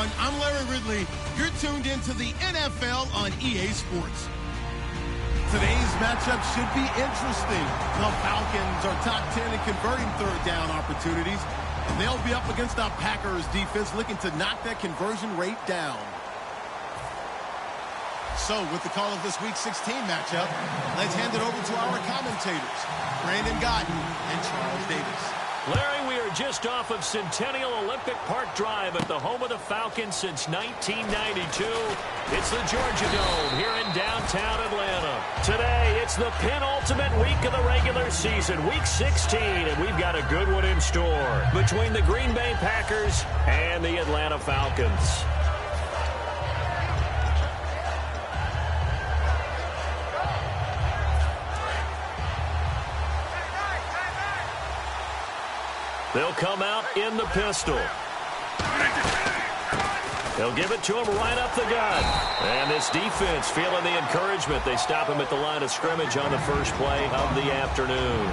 everyone. I'm Larry Ridley. You're tuned into the NFL on EA Sports. Today's matchup should be interesting. The Falcons are top 10 in converting third down opportunities, and they'll be up against the Packers defense looking to knock that conversion rate down. So, with the call of this Week 16 matchup, let's hand it over to our commentators, Brandon Godden and Charles Davis. Larry, we are just off of Centennial Olympic Park Drive at the home of the Falcons since 1992. It's the Georgia Dome here in downtown Atlanta. Today, it's the penultimate week of the regular season, Week 16, and we've got a good one in store between the Green Bay Packers and the Atlanta Falcons. They'll come out in the pistol. They'll give it to him right up the gut. And this defense feeling the encouragement. They stop him at the line of scrimmage on the first play of the afternoon.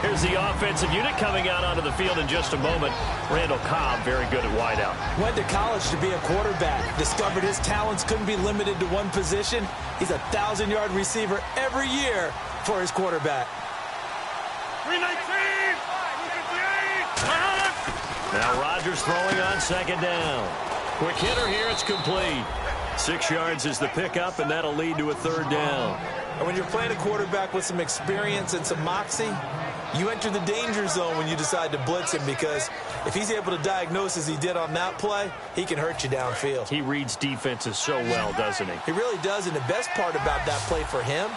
Here's the offensive unit coming out onto the field in just a moment. Randall Cobb, very good at wideout. Went to college to be a quarterback. Discovered his talents couldn't be limited to one position. He's a 1,000-yard receiver every year for his quarterback. 319! Now Rodgers throwing on second down. Quick hitter here, it's complete. 6 yards is the pickup, and that'll lead to a third down. And when you're playing a quarterback with some experience and some moxie, you enter the danger zone when you decide to blitz him, because if he's able to diagnose as he did on that play, he can hurt you downfield. He reads defenses so well, doesn't he? He really does, and the best part about that play for him,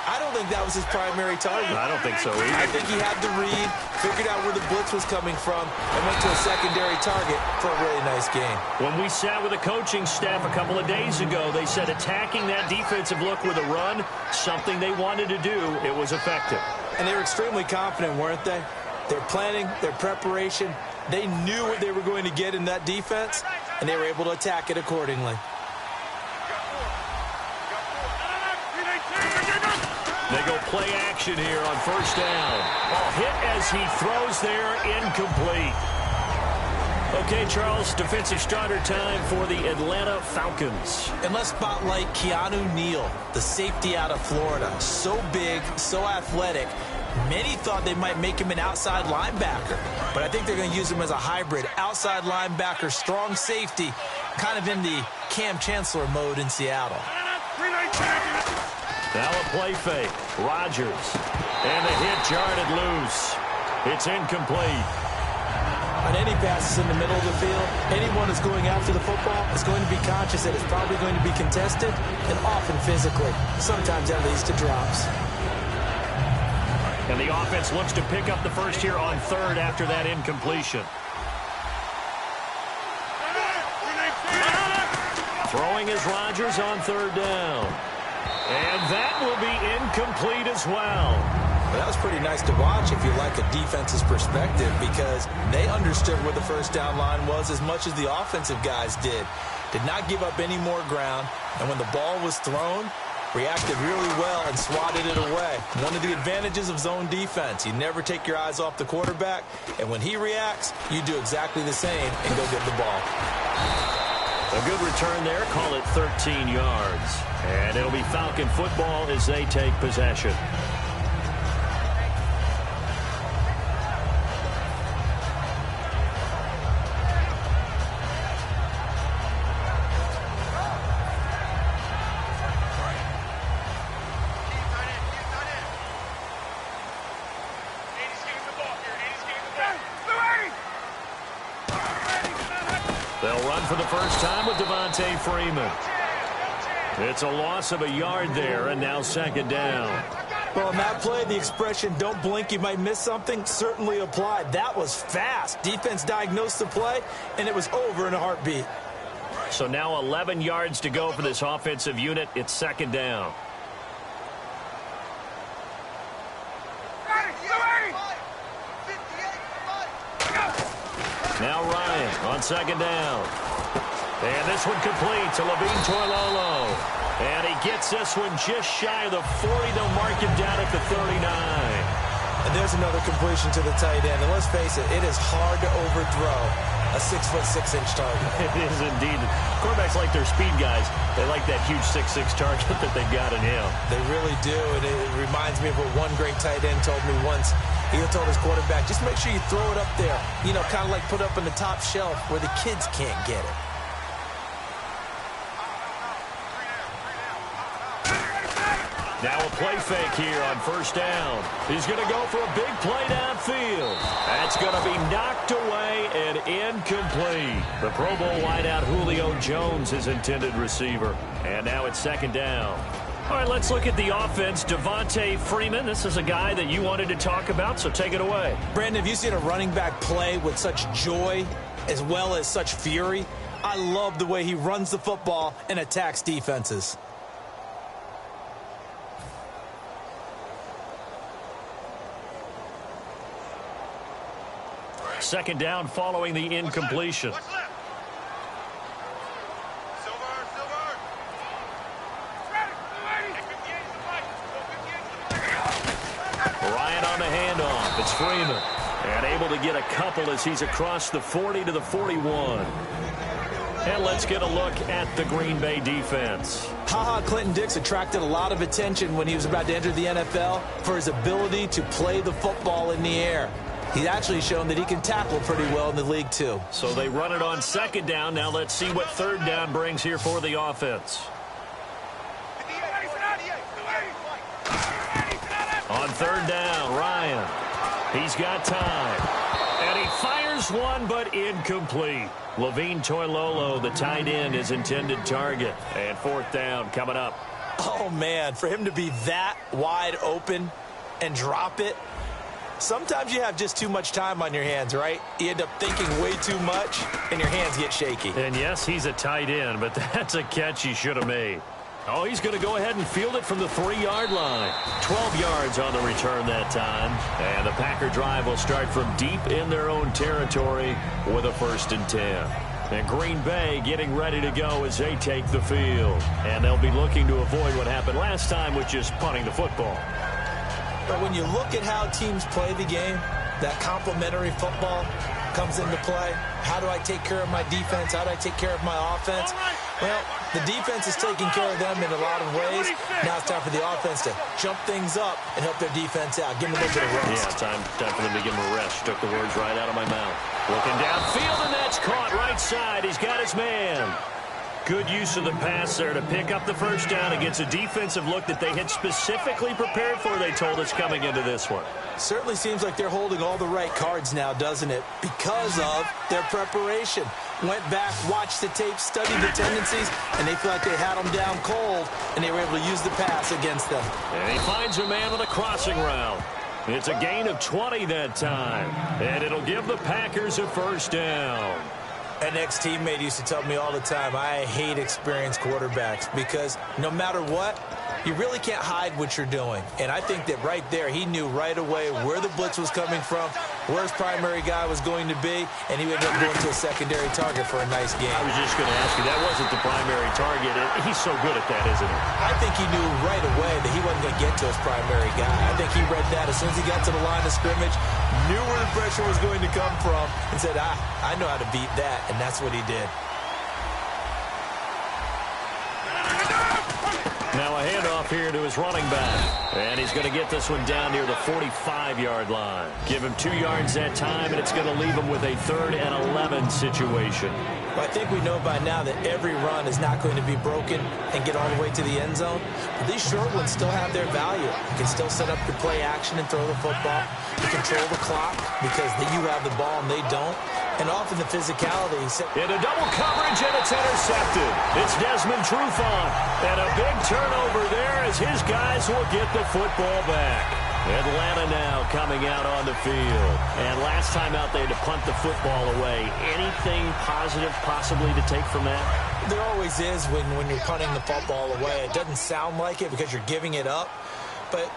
I don't think that was his primary target. I don't think so either. I think he had the read, figured out where the blitz was coming from, and went to a secondary target for a really nice game. When we sat with the coaching staff a couple of days ago, they said attacking that defensive look with a run, something they wanted to do, it was effective. And they were extremely confident, weren't they? Their planning, their preparation, they knew what they were going to get in that defense, and they were able to attack it accordingly. They go play action here on first down. Hit as he throws there, incomplete. Okay, Charles, defensive starter time for the Atlanta Falcons. And let's spotlight Keanu Neal, the safety out of Florida. So big, so athletic. Many thought they might make him an outside linebacker, but I think they're going to use him as a hybrid. Outside linebacker, strong safety, kind of in the Cam Chancellor mode in Seattle. Now a play fake. Rodgers. And the hit jarred loose. It's incomplete. On any passes in the middle of the field, anyone that's going after the football is going to be conscious that it's probably going to be contested, and often physically. Sometimes that leads to drops. And the offense looks to pick up the first here on third after that incompletion. Throwing is Rodgers on third down. And that will be incomplete as well. That was pretty nice to watch if you like a defense's perspective, because they understood where the first down line was as much as the offensive guys did. Did not give up any more ground, and when the ball was thrown, reacted really well and swatted it away. One of the advantages of zone defense, you never take your eyes off the quarterback, and when he reacts, you do exactly the same and go get the ball. A good return there, call it 13 yards. And it'll be Falcon football as they take possession. They'll run for the first time with Devontae Freeman. It's a loss of a yard there, and now second down. Well, on that play, the expression, don't blink, you might miss something, certainly applied. That was fast. Defense diagnosed the play, and it was over in a heartbeat. So now 11 yards to go for this offensive unit. It's second down. Now Ryan on second down. And this one complete to Levine Toilolo. And he gets this one just shy of the 40. They'll mark him down at the 39. And there's another completion to the tight end. And let's face it, it is hard to overthrow a 6'6" target. It is indeed. Quarterbacks like their speed guys. They like that huge 6'6" target that they've got in him. They really do. And it reminds me of what one great tight end told me once. He told his quarterback, just make sure you throw it up there. You know, kind of like put up on the top shelf where the kids can't get it. Now a play fake here on first down. He's going to go for a big play downfield. That's going to be knocked away and incomplete. The Pro Bowl wideout Julio Jones, his intended receiver. And now it's second down. All right, let's look at the offense. Devontae Freeman, this is a guy that you wanted to talk about, so take it away. Brandon, have you seen a running back play with such joy as well as such fury? I love the way he runs the football and attacks defenses. Second down following the incompletion. Ryan on the handoff. It's Freeman. And able to get a couple as he's across the 40 to the 41. And let's get a look at the Green Bay defense. Clinton Dix attracted a lot of attention when he was about to enter the NFL for his ability to play the football in the air. He's actually shown that he can tackle pretty well in the league, too. So they run it on second down. Now let's see what third down brings here for the offense. On third down, Ryan. He's got time. And he fires one, but incomplete. Levine Toilolo, the tight end, his intended target. And fourth down coming up. Oh, man, for him to be that wide open and drop it. Sometimes you have just too much time on your hands, right? You end up thinking way too much, and your hands get shaky. And yes, he's a tight end, but that's a catch he should have made. Oh, he's going to go ahead and field it from the 3-yard line. 12 yards on the return that time. And the Packer drive will start from deep in their own territory with a 1st and 10. And Green Bay getting ready to go as they take the field. And they'll be looking to avoid what happened last time, which is punting the football. But when you look at how teams play the game, that complementary football comes into play. How do I take care of my defense? How do I take care of my offense? Well, the defense is taking care of them in a lot of ways. Now it's time for the offense to jump things up and help their defense out. Give them a little bit of rest. Yeah, time for them to give them a rest. Took the words right out of my mouth. Looking downfield, and that's caught right side. He's got his man. Good use of the pass there to pick up the first down against a defensive look that they had specifically prepared for, they told us, coming into this one. Certainly seems like they're holding all the right cards now, doesn't it? Because of their preparation. Went back, watched the tape, studied the tendencies, and they feel like they had them down cold, and they were able to use the pass against them. And he finds a man on a crossing route. It's a gain of 20 that time, and it'll give the Packers a first down. An ex-teammate used to tell me all the time, I hate experienced quarterbacks because no matter what, you really can't hide what you're doing. And I think that right there, he knew right away where the blitz was coming from, where his primary guy was going to be, and he ended up going to a secondary target for a nice game. I was just going to ask you, that wasn't the primary target. He's so good at that, isn't he? I think he knew right away that he wasn't going to get to his primary guy. I think he read that as soon as he got to the line of scrimmage, knew where the pressure was going to come from, and said, I know how to beat that, and that's what he did. Now a handoff here to his running back. And he's going to get this one down near the 45-yard line. Give him 2 yards that time, and it's going to leave him with a 3rd and 11 situation. Well, I think we know by now that every run is not going to be broken and get all the way to the end zone. But these short ones still have their value. You can still set up your play action and throw the football. You control the clock because you have the ball and they don't. And often the physicality. Into double coverage, and it's intercepted. It's Desmond Trufant. And a big turnover there as his guys will get the football back. Atlanta now coming out on the field. And last time out, they had to punt the football away. Anything positive possibly to take from that? There always is when you're punting the football away. It doesn't sound like it because you're giving it up. But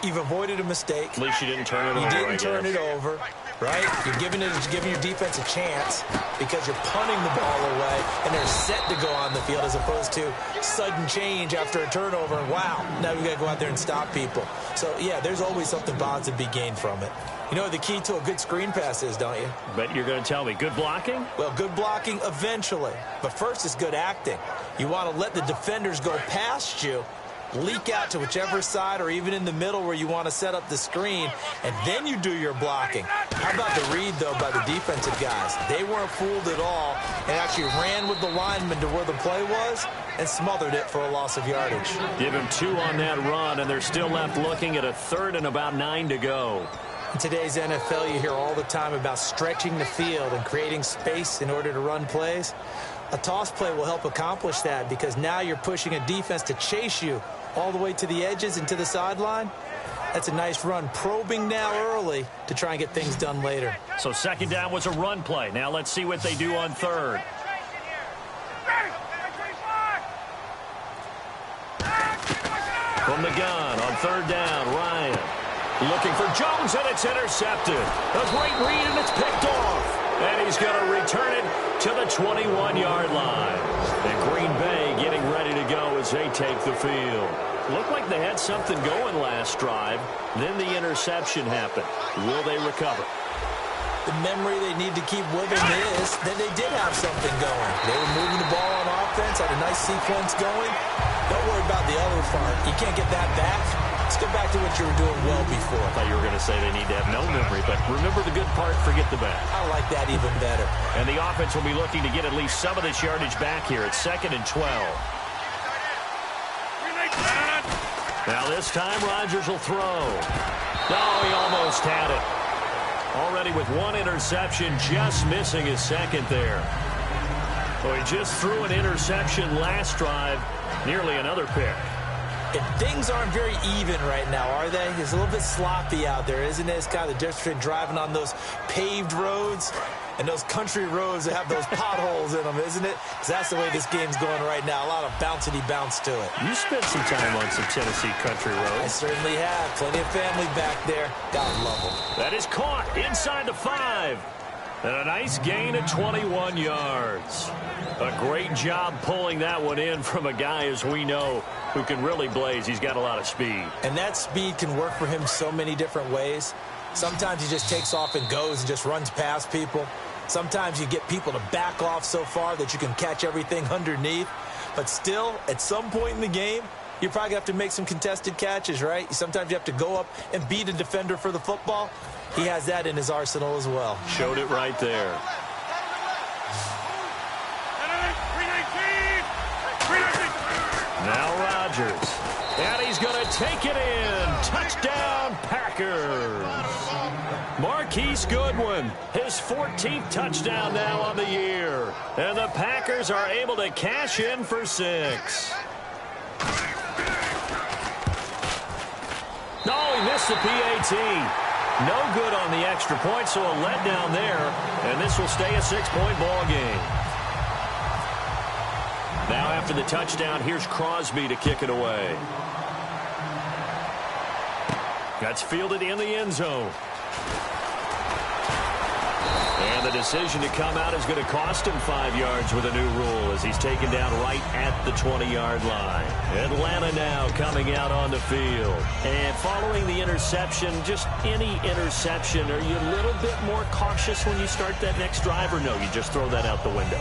you've avoided a mistake. At least you didn't turn it over. You didn't turn it over. right? You're giving your defense a chance because you're punting the ball away, and they're set to go on the field as opposed to sudden change after a turnover, and wow, now we got to go out there and stop people. So, yeah, there's always something positive to be gained from it. You know what the key to a good screen pass is, don't you? Bet you're going to tell me. Good blocking? Well, good blocking eventually. But first is good acting. You want to let the defenders go past you, leak out to whichever side or even in the middle where you want to set up the screen, and then you do your blocking. How about the read, though, by the defensive guys? They weren't fooled at all and actually ran with the lineman to where the play was and smothered it for a loss of yardage. Give him 2 on that run, and they're still left looking at a 3rd and about 9 to go. In today's NFL, you hear all the time about stretching the field and creating space in order to run plays. A toss play will help accomplish that because now you're pushing a defense to chase you all the way to the edges and to the sideline. That's a nice run, probing now early to try and get things done later. So 2nd down was a run play. Now let's see what they do on 3rd. From the gun on 3rd down, Ryan. Looking for Jones, and it's intercepted. A great read, and it's picked off. And he's going to return it to the 21-yard line. And Green Bay getting ready to go as they take the field. Looked like they had something going last drive. Then the interception happened. Will they recover? The memory they need to keep with them is that they did have something going. They were moving the ball on offense, had a nice sequence going. Don't worry about the other part. You can't get that back. Let's go back to what you were doing well before. I thought you were going to say they need to have no memory, but remember the good part, forget the bad. I like that even better. And the offense will be looking to get at least some of this yardage back here at 2nd and 12. Now this time, Rodgers will throw. Oh, he almost had it. Already with 1 interception, just missing his 2nd there. Well, he just threw an interception last drive, nearly another pick. And things aren't very even right now, are they? It's a little bit sloppy out there, isn't it? It's kind of the difference between driving on those paved roads and those country roads that have those potholes in them, isn't it? Because that's the way this game's going right now. A lot of bouncy bounce to it. You spent some time on some Tennessee country roads. I certainly have. Plenty of family back there. Gotta love them. That is caught inside the 5. And a nice gain of 21 yards. A great job pulling that one in from a guy, as we know, who can really blaze. He's got a lot of speed. And that speed can work for him so many different ways. Sometimes he just takes off and goes and just runs past people. Sometimes you get people to back off so far that you can catch everything underneath. But still, at some point in the game, you probably have to make some contested catches, right? Sometimes you have to go up and beat a defender for the football. He has that in his arsenal as well. Showed it right there. Now Rodgers. And he's going to take it in. Touchdown, Packers. Marquise Goodwin, his 14th touchdown now on the year. And the Packers are able to cash in for 6. No, he missed the PAT. No good on the extra point, so a letdown there. And this will stay a 6-point ball game. Now after the touchdown, here's Crosby to kick it away. That's fielded in the end zone. And the decision to come out is going to cost him 5 yards with a new rule as he's taken down right at the 20-yard line. Atlanta now coming out on the field. And following the interception, just any interception, are you a little bit more cautious when you start that next drive, or no, you just throw that out the window?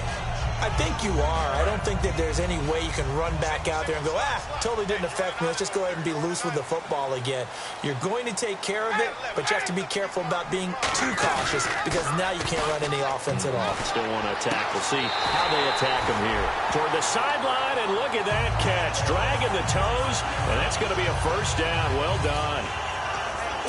I think you are. I don't think that there's any way you can run back out there and go, totally didn't affect me. Let's just go ahead and be loose with the football again. You're going to take care of it, but you have to be careful about being too cautious because now you can't run any offense at all. Still want to attack. We'll see how they attack him here. Toward the sideline, and look at that catch. Dragging the toes, and that's going to be a 1st down. Well done.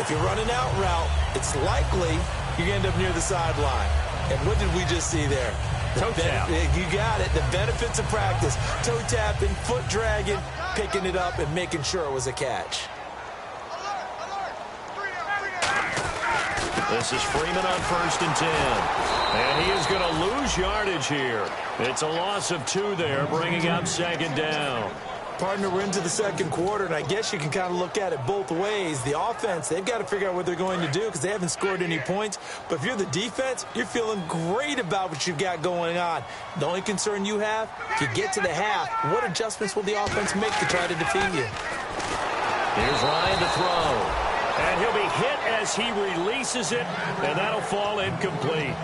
If you're running out route, it's likely you're going to end up near the sideline. And what did we just see there? Toe tap. You got it. The benefits of practice. Toe tapping, foot dragging, picking it up, and making sure it was a catch. This is Freeman on 1st and 10. And he is going to lose yardage here. It's a loss of 2 there, bringing up 2nd down. Partner, we're into the second quarter, and I guess you can kind of look at it both ways. The offense, they've got to figure out what they're going to do because they haven't scored any points. But if you're the defense, you're feeling great about what you've got going on. The only concern you have, if you get to the half, what adjustments will the offense make to try to defeat you? Here's Ryan to throw. And he'll be hit as he releases it, and that'll fall incomplete.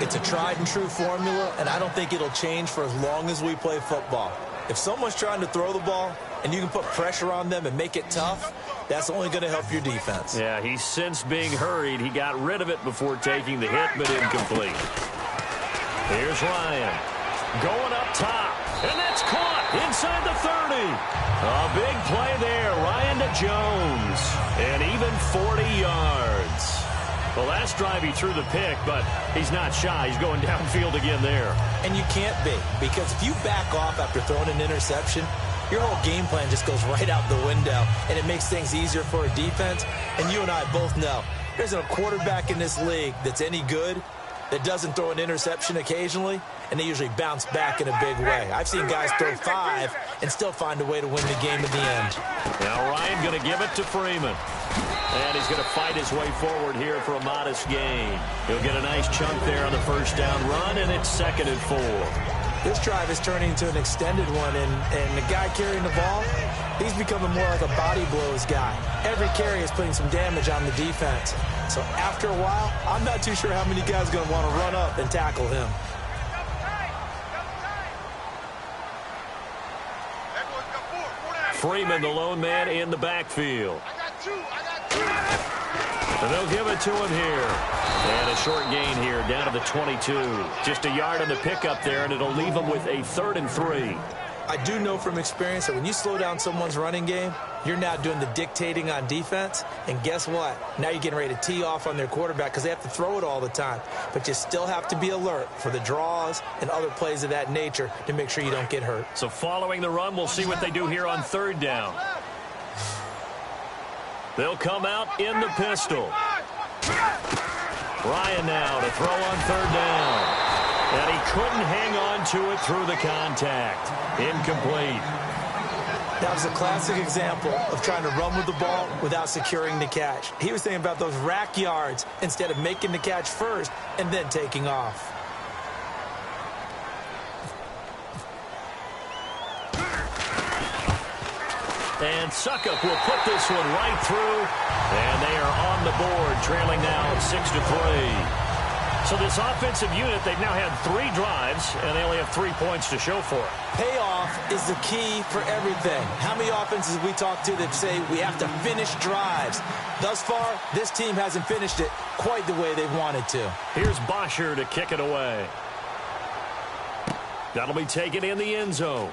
It's a tried-and-true formula, and I don't think it'll change for as long as we play football. If someone's trying to throw the ball and you can put pressure on them and make it tough, that's only going to help your defense. Yeah, he's since being hurried. He got rid of it before taking the hit, but incomplete. Here's Ryan going up top, and that's caught inside the 30. A big play there, Ryan to Jones, and even 40 yards. The last drive he threw the pick, but he's not shy. He's going downfield again there. And you can't be, because if you back off after throwing an interception, your whole game plan just goes right out the window, and it makes things easier for a defense. And you and I both know there isn't a quarterback in this league that's any good that doesn't throw an interception occasionally, and they usually bounce back in a big way. I've seen guys throw 5 and still find a way to win the game at the end. Now Ryan going to give it to Freeman. And he's going to fight his way forward here for a modest gain. He'll get a nice chunk there on the first down run, and it's 2nd and 4. This drive is turning into an extended one, and the guy carrying the ball, he's becoming more like a body blows guy. Every carry is putting some damage on the defense. So after a while, I'm not too sure how many guys are going to want to run up and tackle him. Freeman, the lone man in the backfield. And they'll give it to him here. And a short gain here down to the 22. Just a yard on the pickup there, and it'll leave them with a 3rd and 3. I do know from experience that when you slow down someone's running game, you're now doing the dictating on defense. And guess what? Now you're getting ready to tee off on their quarterback because they have to throw it all the time. But you still have to be alert for the draws and other plays of that nature to make sure you don't get hurt. So following the run, we'll see what they do here on 3rd down. They'll come out in the pistol. Ryan now to throw on 3rd down. And he couldn't hang on to it through the contact. Incomplete. That was a classic example of trying to run with the ball without securing the catch. He was thinking about those rack yards instead of making the catch first and then taking off. And Suckup will put this one right through. And they are on the board, trailing now 6-3. So this offensive unit, they've now had 3 drives, and they only have 3 points to show for it. Payoff is the key for everything. How many offenses we talk to that say we have to finish drives? Thus far, this team hasn't finished it quite the way they've wanted to. Here's Bosher to kick it away. That'll be taken in the end zone.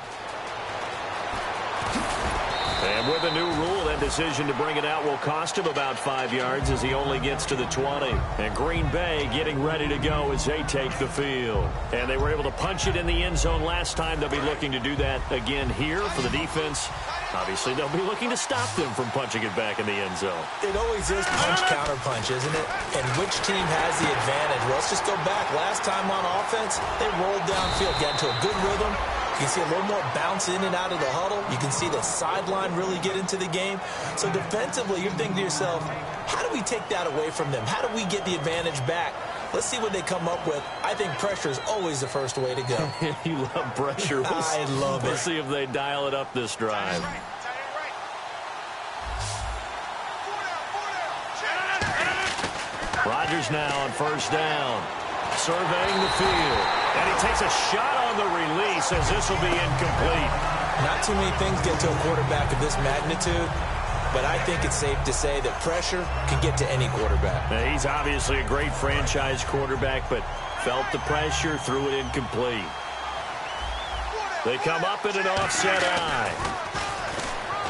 And with a new rule, that decision to bring it out will cost him about 5 yards as he only gets to the 20. And Green Bay getting ready to go as they take the field. And they were able to punch it in the end zone last time. They'll be looking to do that again here for the defense. Obviously, they'll be looking to stop them from punching it back in the end zone. It always is punch-counter-punch, isn't it? And which team has the advantage? Well, let's just go back. Last time on offense, they rolled downfield, got into a good rhythm. You can see a little more bounce in and out of the huddle. You can see the sideline really get into the game. So defensively, you're thinking to yourself, how do we take that away from them? How do we get the advantage back? Let's see what they come up with. I think pressure is always the first way to go. You love pressure. I love it. We'll see if they dial it up this drive. Rodgers now on 1st down. Surveying the field. And he takes a shot on the release as this will be incomplete. Not too many things get to a quarterback of this magnitude, but I think it's safe to say that pressure can get to any quarterback. Now, he's obviously a great franchise quarterback, but felt the pressure, threw it incomplete. They come up in an offset eye.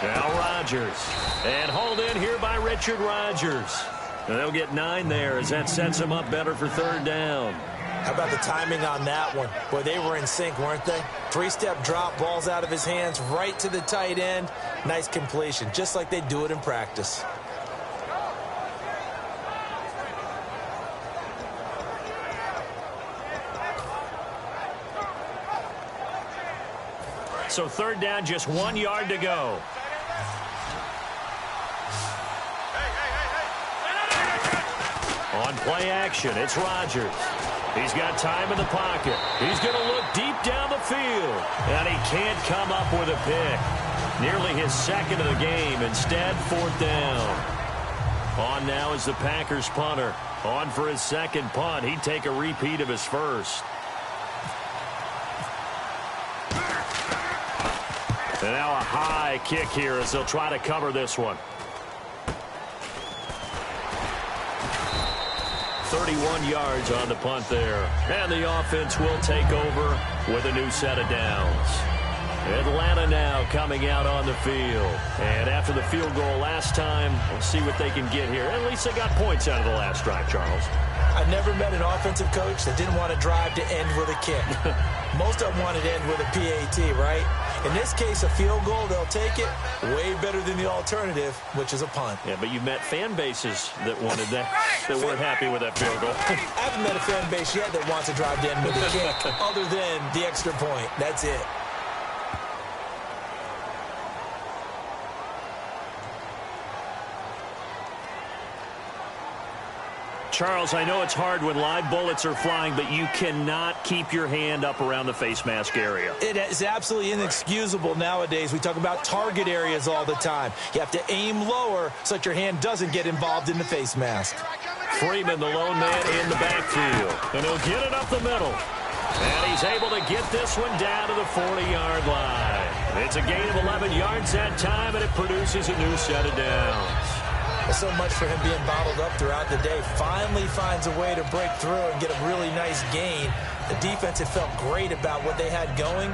Now Rodgers. And hauled in here by Richard Rodgers. And they'll get 9 there as that sets them up better for 3rd down. How about the timing on that one? Boy, they were in sync, weren't they? 3-step drop, balls out of his hands, right to the tight end. Nice completion, just like they do it in practice. So third down, just 1 yard to go. On play action, it's Rodgers. He's got time in the pocket. He's going to look deep down the field. And he can't come up with a pick. Nearly his second of the game. Instead, fourth down. On now is the Packers punter. On for his second punt. He'd take a repeat of his first. And now a high kick here as they'll try to cover this one. 31 yards on the punt there. And the offense will take over with a new set of downs. Atlanta now coming out on the field. And after the field goal last time, we'll see what they can get here. At least they got points out of the last drive, Charles. I've never met an offensive coach that didn't want to drive to end with a kick. Most of them wanted to end with a PAT, right? In this case, a field goal, they'll take it. Way better than the alternative, which is a punt. Yeah, but you've met fan bases that wanted that, that weren't happy with that field goal. I haven't met a fan base yet that wants to drive to end with a kick other than the extra point. That's it. Charles, I know it's hard when live bullets are flying, but you cannot keep your hand up around the face mask area. It is absolutely inexcusable nowadays. We talk about target areas all the time. You have to aim lower so that your hand doesn't get involved in the face mask. Freeman, the lone man in the backfield. And he'll get it up the middle. And he's able to get this one down to the 40-yard line. It's a gain of 11 yards that time, and it produces a new set of downs. So much for him being bottled up throughout the day. Finally finds a way to break through and get a really nice gain. The defense had felt great about what they had going.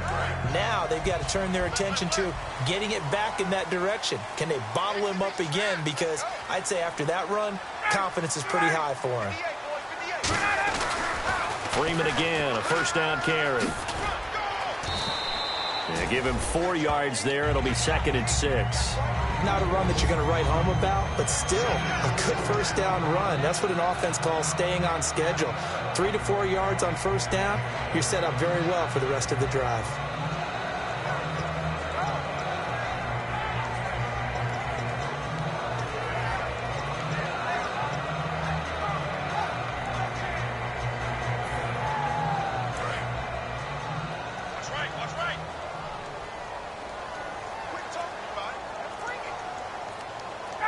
Now they've got to turn their attention to getting it back in that direction. Can they bottle him up again? Because I'd say after that run, confidence is pretty high for him. Freeman again, a first down carry. Yeah, give him 4 yards there. It'll be 2nd and 6. Not a run that you're going to write home about, but still a good first down run. That's what an offense calls staying on schedule. 3 to 4 yards on first down, you're set up very well for the rest of the drive.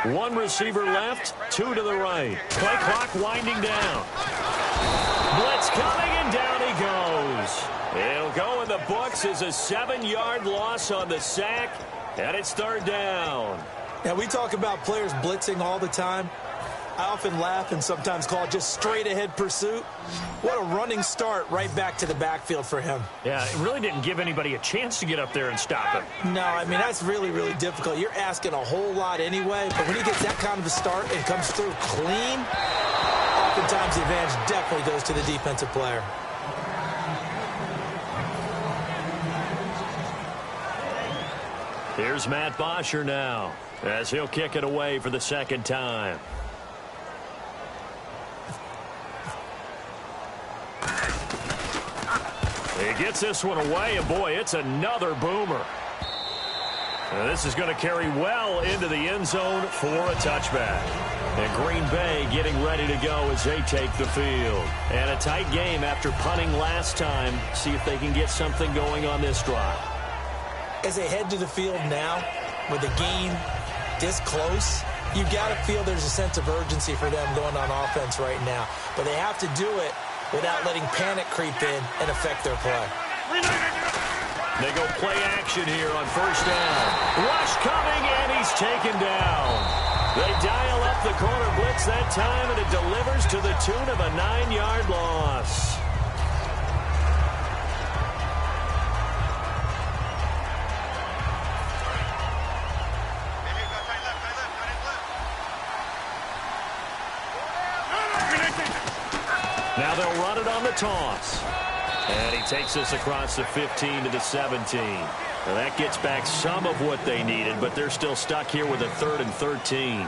One receiver left, 2 to the right. Play clock winding down. Blitz coming, and down he goes. It'll go in the books as a 7-yard loss on the sack, and it's third down. Now, we talk about players blitzing all the time. I often laugh and sometimes call it just straight-ahead pursuit. What a running start right back to the backfield for him. Yeah, it really didn't give anybody a chance to get up there and stop him. No, I mean, that's really, really difficult. You're asking a whole lot anyway, but when he gets that kind of a start and comes through clean, oftentimes the advantage definitely goes to the defensive player. Here's Matt Bosher now, as he'll kick it away for the second time. He gets this one away, and boy, it's another boomer. And this is going to carry well into the end zone for a touchback. And Green Bay getting ready to go as they take the field. And a tight game after punting last time. See if they can get something going on this drive. As they head to the field now, with the game this close, you got to feel there's a sense of urgency for them going on offense right now. But they have to do it without letting panic creep in and affect their play. They go play action here on first down. Rush coming, and he's taken down. They dial up the corner blitz that time, and it delivers to the tune of a 9-yard loss. Now they'll run it on the toss. And he takes us across the 15 to the 17. Now that gets back some of what they needed, but they're still stuck here with a 3rd and 13.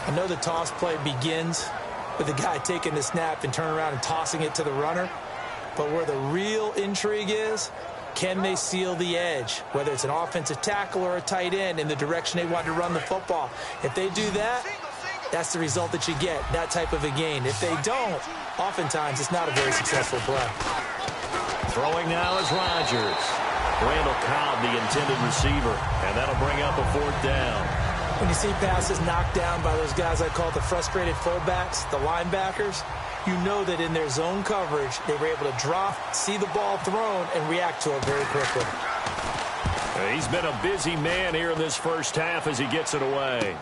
I know the toss play begins with the guy taking the snap and turning around and tossing it to the runner. But where the real intrigue is, Can they seal the edge, whether it's an offensive tackle or a tight end, in the direction they want to run the football? If they do that, that's the result that you get, that type of a gain. If they don't, oftentimes it's not a very successful play. Throwing now is Rodgers. Randall Cobb, the intended receiver, and that'll bring up a 4th down. When you see passes knocked down by those guys I call the frustrated fullbacks, the linebackers, you know that in their zone coverage, they were able to drop, see the ball thrown, and react to it very quickly. He's been a busy man here in this first half as he gets it away.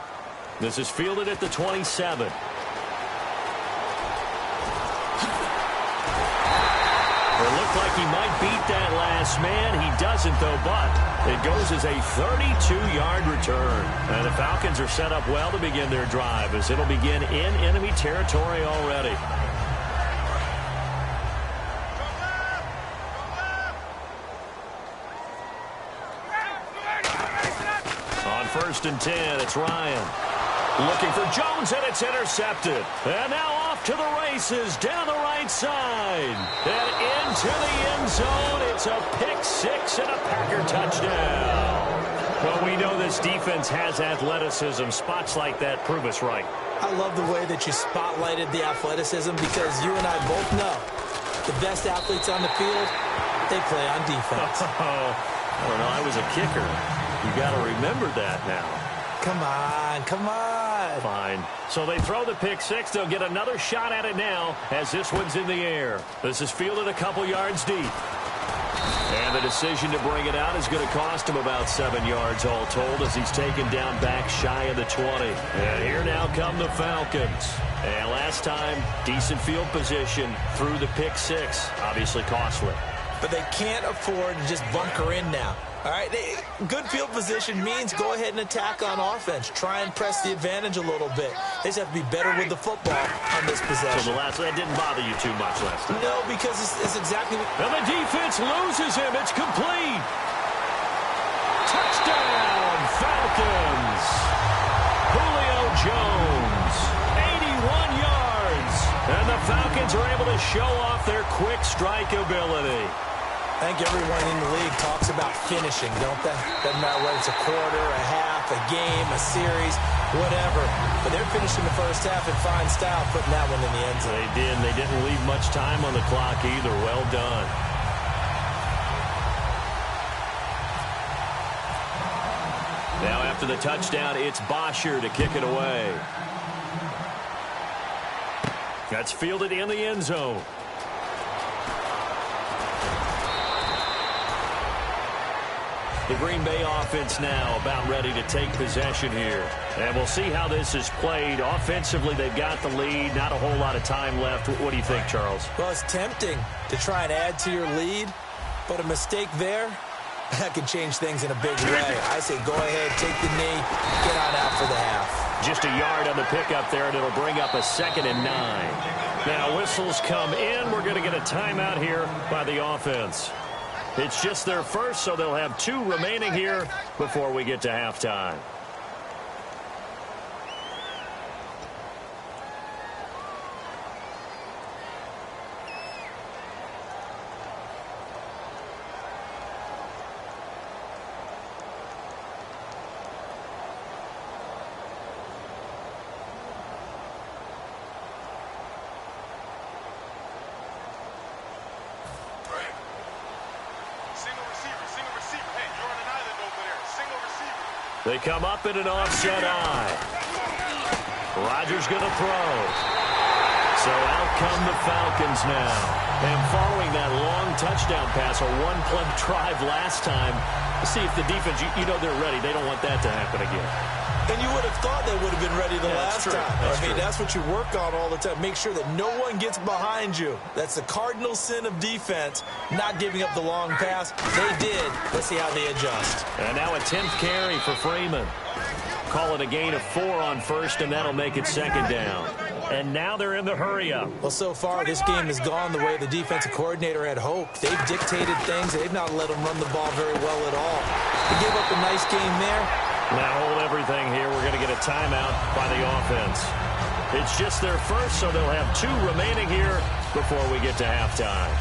This is fielded at the 27. It looked like he might beat that last man. He doesn't, though, but it goes as a 32-yard return. And the Falcons are set up well to begin their drive as it'll begin in enemy territory already. On 1st and 10, it's Ryan. Looking for Jones, and it's intercepted. And now off to the races down the right side. And into the end zone. It's a pick 6 and a Packer touchdown. Well, we know this defense has athleticism. Spots like that prove us right. I love the way that you spotlighted the athleticism because you and I both know the best athletes on the field, they play on defense. I don't know. I was a kicker. You got to remember that now. Come on, come on. Fine. So they throw the pick 6. They'll get another shot at it now as this one's in the air. This is fielded a couple yards deep. And the decision to bring it out is going to cost him about 7 yards all told as he's taken down back shy of the 20. And here now come the Falcons. And last time, decent field position through the pick 6. Obviously costly. But they can't afford to just bunker in now. All right, good field position means go ahead and attack on offense. Try and press the advantage a little bit. They just have to be better with the football on this possession. So that didn't bother you too much last time? No, because it's exactly what... And the defense loses him. It's complete. Touchdown, Falcons. Julio Jones, 81 yards. And the Falcons are able to show off their quick strike ability. I think everyone in the league talks about finishing, don't they? Doesn't matter whether it's a quarter, a half, a game, a series, whatever. But they're finishing the first half in fine style, putting that one in the end zone. They did, and they didn't leave much time on the clock either. Well done. Now after the touchdown, it's Bosher to kick it away. That's fielded in the end zone. The Green Bay offense now about ready to take possession here. And we'll see how this is played. Offensively, they've got the lead. Not a whole lot of time left. What do you think, Charles? Well, it's tempting to try and add to your lead, but a mistake there, that could change things in a big way. I say go ahead, take the knee, get on out for the half. Just a yard on the pickup there, and it'll bring up a 2nd and 9. Now whistles come in. We're going to get a timeout here by the offense. It's just their first, so they'll have 2 remaining here before we get to halftime. They come up in an offset eye. Rodgers going to throw. So out come the Falcons now. And following that long touchdown pass, a one-play drive last time, let's see if the defense, you know they're ready. They don't want that to happen again. And you would have thought they would have been ready the last time. That's what you work on all the time. Make sure that no one gets behind you. That's the cardinal sin of defense, not giving up the long pass. They did. Let's see how they adjust. And now a 10th carry for Freeman. Call it a gain of 4 on first, and that'll make it 2nd down. And now they're in the hurry-up. Well, so far, this game has gone the way the defensive coordinator had hoped. They've dictated things. They've not let them run the ball very well at all. They gave up a nice game there. Now hold everything here. We're going to get a timeout by the offense. It's just their first, so they'll have 2 remaining here before we get to halftime.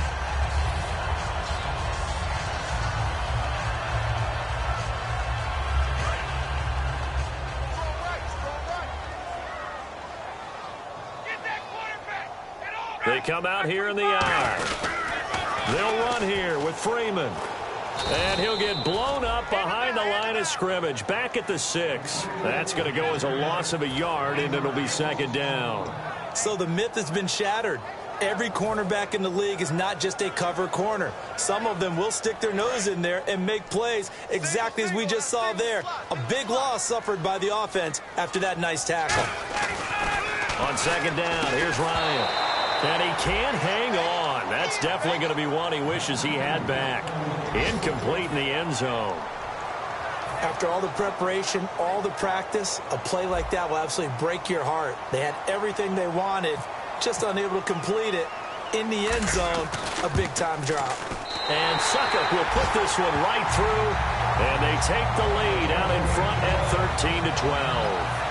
They come out here in the I. They'll run here with Freeman. And he'll get blown up behind the line of scrimmage. Back at the 6. That's going to go as a loss of a yard, and it'll be second down. So the myth has been shattered. Every cornerback in the league is not just a cover corner. Some of them will stick their nose in there and make plays exactly as we just saw there. A big loss suffered by the offense after that nice tackle. On second down, here's Ryan. And he can't hang on. That's definitely going to be one he wishes he had back. Incomplete in the end zone. After all the preparation, all the practice, a play like that will absolutely break your heart. They had everything they wanted, just unable to complete it. In the end zone, a big-time drop. And Suckup will put this one right through, and they take the lead out in front at 13-12.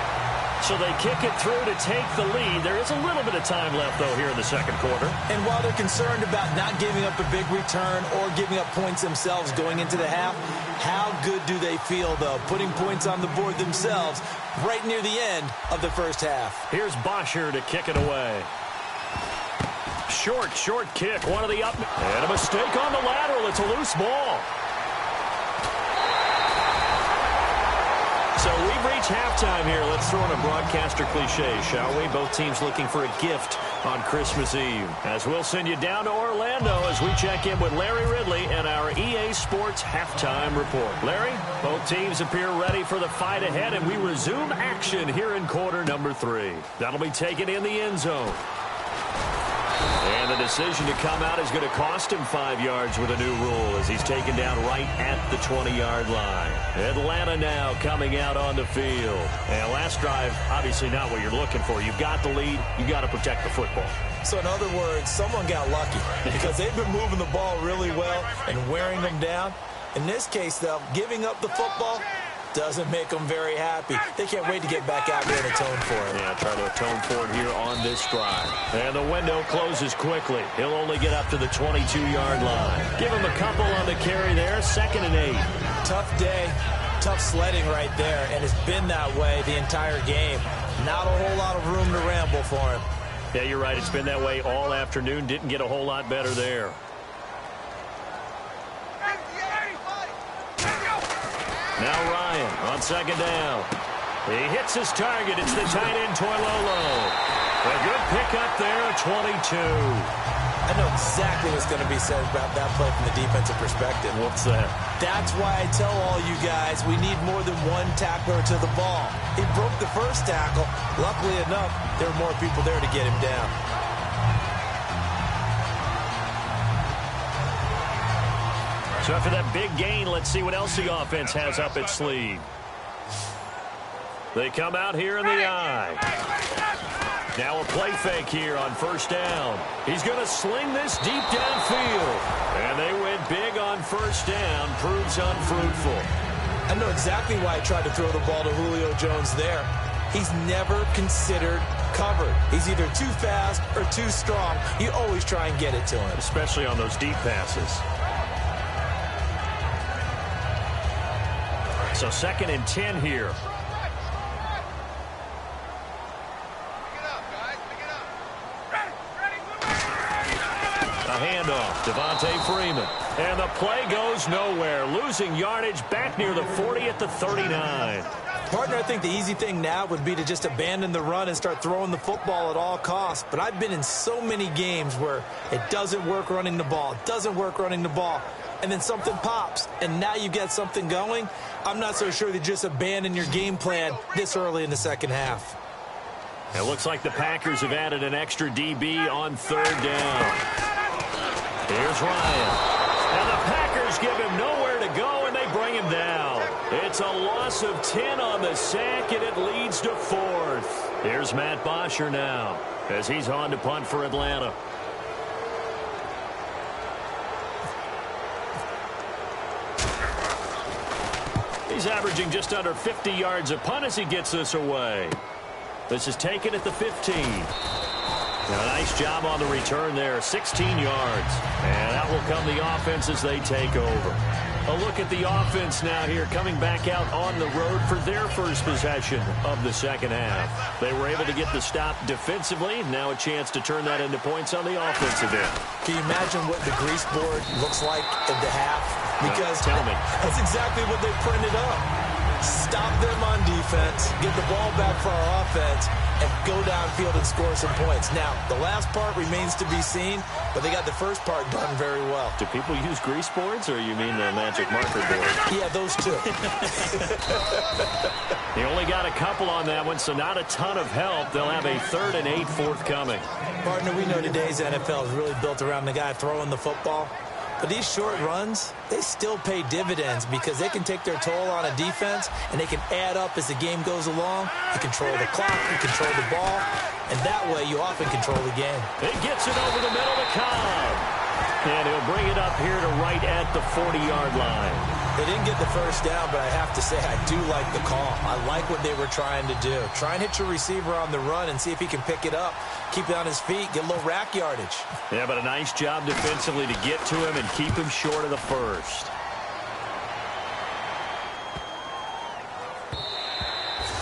So they kick it through to take the lead. There is a little bit of time left, though, here in the second quarter. And while they're concerned about not giving up a big return or giving up points themselves going into the half, how good do they feel, though, putting points on the board themselves right near the end of the first half? Here's Bosher to kick it away. Short kick, one of the up. And a mistake on the lateral. It's a loose ball. So we've reached halftime here. Let's throw in a broadcaster cliche, shall we? Both teams looking for a gift on Christmas Eve. As we'll send you down to Orlando as we check in with Larry Ridley and our EA Sports Halftime Report. Larry, both teams appear ready for the fight ahead, and we resume action here in quarter number 3. That'll be taken in the end zone. And the decision to come out is going to cost him 5 yards with a new rule as he's taken down right at the 20-yard line. Atlanta now coming out on the field. And last drive, obviously not what you're looking for. You've got the lead. You've got to protect the football. So in other words, someone got lucky because they've been moving the ball really well and wearing them down. In this case, though, giving up the football doesn't make them very happy. They can't wait to get back out there and atone for it. Yeah, try to atone for it here on this drive. And the window closes quickly. He'll only get up to the 22-yard line. Give him a couple on the carry there. 2nd and 8. Tough day, tough sledding right there, and it's been that way the entire game. Not a whole lot of room to ramble for him. Yeah, you're right. It's been that way all afternoon. Didn't get a whole lot better there. Now Ryan on second down. He hits his target. It's the tight end, Toilolo. A good pickup there, 22. I know exactly what's going to be said about that play from the defensive perspective. What's that? That's why I tell all you guys we need more than one tackler to the ball. He broke the first tackle. Luckily enough, there were more people there to get him down. So after that big gain, let's see what else the offense has up its sleeve. They come out here in the I. Now a play fake here on first down. He's going to sling this deep downfield. And they went big on first down. Proves unfruitful. I know exactly why I tried to throw the ball to Julio Jones there. He's never considered covered. He's either too fast or too strong. You always try and get it to him. Especially on those deep passes. So 2nd and 10 here. A handoff, Devontae Freeman. And the play goes nowhere. Losing yardage back near the 40 at the 39. Partner, I think the easy thing now would be to just abandon the run and start throwing the football at all costs. But I've been in so many games where it doesn't work running the ball. It doesn't work running the ball. And then something pops, and now you get something going. I'm not so sure that just abandon your game plan this early in the second half. It looks like the Packers have added an extra DB on 3rd down. Here's Ryan. And the Packers give him nowhere to go, and they bring him down. It's a loss of 10 on the sack, and it leads to 4th. Here's Matt Bosher now as he's on to punt for Atlanta. He's averaging just under 50 yards a punt as he gets this away. This is taken at the 15. A nice job on the return there, 16 yards. And that will come the offense as they take over. A look at the offense now here, coming back out on the road for their first possession of the second half. They were able to get the stop defensively. Now a chance to turn that into points on the offensive end. Can you imagine what the grease board looks like at the half? Because tell me. That's exactly what they printed up. Stop them on defense, get the ball back for our offense, and go downfield and score some points. Now, the last part remains to be seen, but they got the first part done very well. Do people use grease boards, or you mean the magic marker board? Yeah, those two. They only got a couple on that one, so not a ton of help. They'll have a 3rd and 8 forthcoming. Partner, we know today's NFL is really built around the guy throwing the football. But these short runs, they still pay dividends because they can take their toll on a defense, and they can add up as the game goes along. You control the clock, you control the ball, and that way you often control the game. It gets it over the middle to Cobb. And he'll bring it up here to right at the 40-yard line. They didn't get the first down, but I have to say I do like the call. I like what they were trying to do. Try and hit your receiver on the run and see if he can pick it up. Keep it on his feet, get a little rack yardage. Yeah, but a nice job defensively to get to him and keep him short of the first.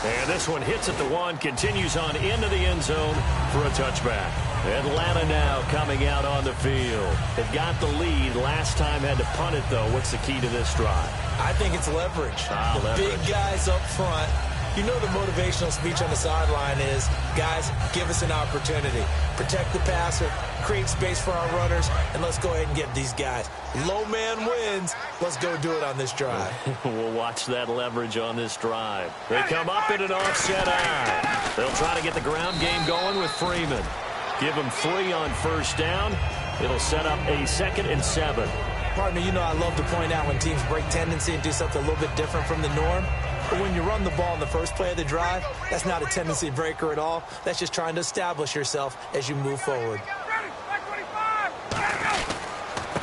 And this one hits at the 1, continues on into the end zone for a touchback. Atlanta now coming out on the field. They've got the lead. Last time had to punt it, though. What's the key to this drive? I think it's leverage. Leverage. Big guys up front. You know the motivational speech on the sideline is, guys, give us an opportunity. Protect the passer, create space for our runners, and let's go ahead and get these guys. Low man wins. Let's go do it on this drive. We'll watch that leverage on this drive. They come up in an offset eye. They'll try to get the ground game going with Freeman. Give him 3 on first down. It'll set up a 2nd and 7. Partner, you know I love to point out when teams break tendency and do something a little bit different from the norm. But when you run the ball in the first play of the drive, that's not a tendency breaker at all. That's just trying to establish yourself as you move forward.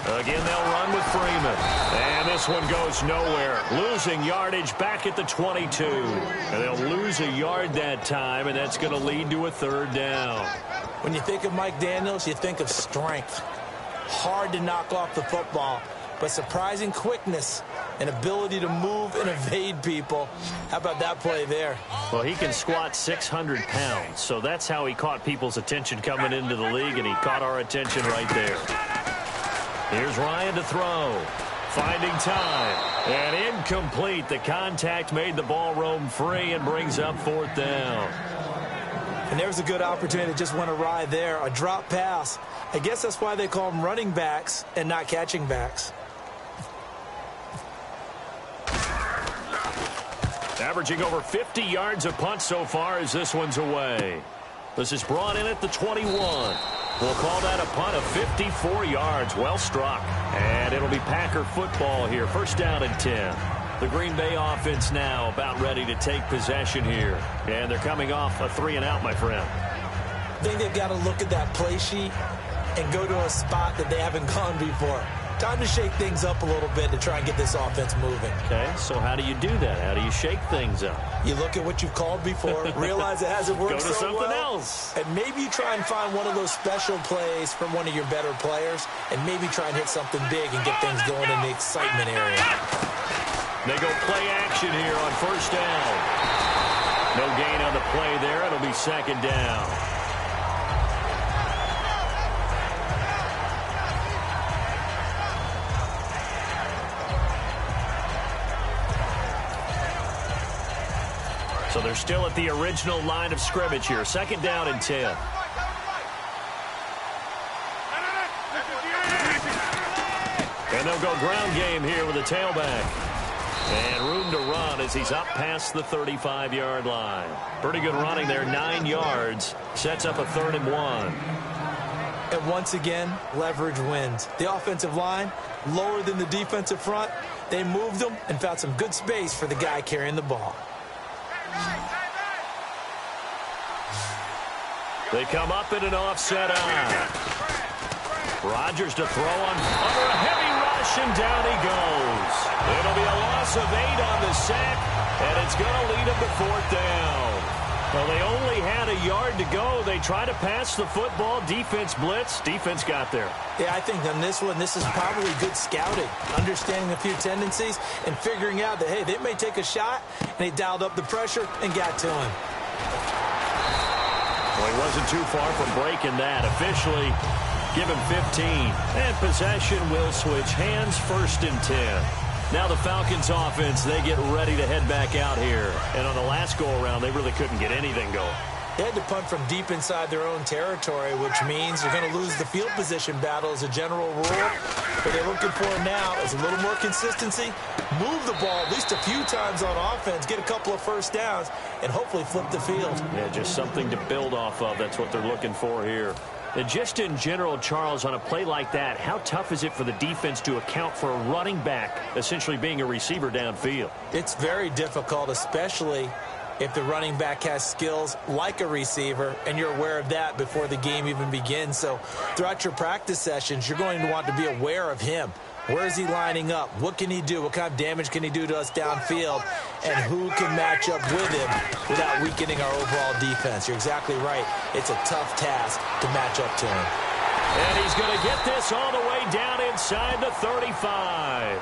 Again, they'll run with Freeman. And this one goes nowhere. Losing yardage back at the 22. And they'll lose a yard that time, and that's going to lead to a 3rd down. When you think of Mike Daniels, you think of strength. Hard to knock off the football, but surprising quickness and ability to move and evade people. How about that play there? Well, he can squat 600 pounds, so that's how he caught people's attention coming into the league, and he caught our attention right there. Here's Ryan to throw. Finding time. And incomplete. The contact made the ball roam free and brings up 4th down. And there's a good opportunity that just went awry there. A drop pass. I guess that's why they call them running backs and not catching backs. Averaging over 50 yards a punt so far as this one's away. This is brought in at the 21. We'll call that a punt of 54 yards. Well struck. And it'll be Packer football here. 1st down and 10. The Green Bay offense now about ready to take possession here. And they're coming off a 3 and out, my friend. I think they've got to look at that play sheet and go to a spot that they haven't gone before. Time to shake things up a little bit to try and get this offense moving. Okay, so how do you do that? How do you shake things up? You look at what you've called before, realize it hasn't worked Go to so something well, else. and maybe you try and find one of those special plays from one of your better players, and maybe try and hit something big and get things going in the excitement area. They go play action here on 1st down. No gain on the play there. It'll be 2nd down. So they're still at the original line of scrimmage here. 2nd down and 10. And they'll go ground game here with a tailback. And room to run as he's up past the 35-yard line. Pretty good running there, 9 yards. Sets up a 3rd and 1. And once again, leverage wins. The offensive line, lower than the defensive front. They moved them and found some good space for the guy carrying the ball. They come up in an offset eye. Rodgers to throw on under a heavy rush, and down he goes. It'll be a loss of 8 on the sack, and it's going to lead him to 4th down. Well, they only had a yard to go. They tried to pass the football. Defense blitz. Defense got there. Yeah, I think on this one, this is probably good scouting, understanding a few tendencies and figuring out that, hey, they may take a shot, and they dialed up the pressure and got to him. Well, he wasn't too far from breaking that. Officially, give him 15. And possession will switch hands, 1st and 10. Now the Falcons offense, they get ready to head back out here. And on the last go-around, they really couldn't get anything going. They had to punt from deep inside their own territory, which means you're going to lose the field position battle as a general rule. What they're looking for now is a little more consistency, move the ball at least a few times on offense, get a couple of first downs, and hopefully flip the field. Yeah, just something to build off of. That's what they're looking for here. And just in general, Charles, on a play like that, how tough is it for the defense to account for a running back essentially being a receiver downfield? It's very difficult, especially if the running back has skills like a receiver, and you're aware of that before the game even begins. So throughout your practice sessions, you're going to want to be aware of him. Where is he lining up? What can he do? What kind of damage can he do to us downfield? And who can match up with him without weakening our overall defense? You're exactly right. It's a tough task to match up to him. And he's going to get this all the way down inside the 35.